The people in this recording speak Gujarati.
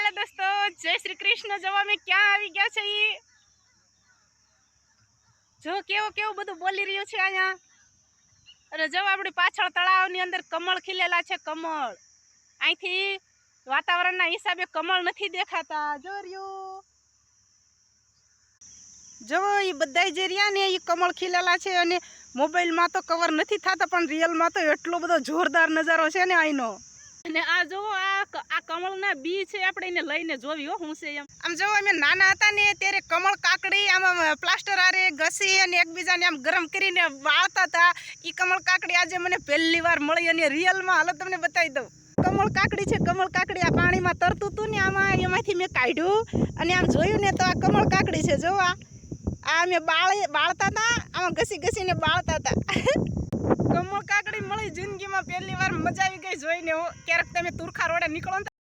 हेलो दोस्तों, जय श्री कृष्ण। जो અમે ક્યાં આવી ગયા છે ઈ જો કેવો કેવો બધું બોલી રહ્યું છે અહીંયા। અરે જો આપણી પાછળ તળાવની અંદર કમળ ખીલેલા છે। કમળ અહીંથી વાતાવરણના હિસાબે કમળ નથી દેખાતા। જો રહ્યું જો ઈ બધાય જે રહ્યા ને ઈ કમળ ખીલેલા છે અને મોબાઈલમાં તો કવર નથી થતા પણ રિયલમાં તો એટલો બધો જોરદાર નજારો છે ને અહીંનો। અને આ જો આ કમળના બી છે, આપણે એને લઈને જોવી હો હું છે એમ। આમ જો અમે નાના હતા ને ત્યારે કમળ કાકડી આમ પ્લાસ્ટર આરે ઘસી અને એકબીજાને આમ ગરમ કરીને વાળતા હતા। ઈ કમળ કાકડી આજે મને પહેલી વાર મળી અને રિયલમાં હાલો તમને બતાવી દઉં। કમળ કાકડી છે, કમળ કાકડી આ પાણીમાં તરતું હતું ને આમાં એમાંથી મેં કાઢ્યું અને આમ જોયું ને તો આ કમળ કાકડી છે। જો આ અમે બાળતા હતા, આમાં ઘસી ઘસીને બાળતા હતા। કમળ કાકડી મળી જિંદગીમાં પહેલી વાર, મજા આવી ગઈ જોઈને। ક્યારેક તમે તુરખા રોડે નીકળો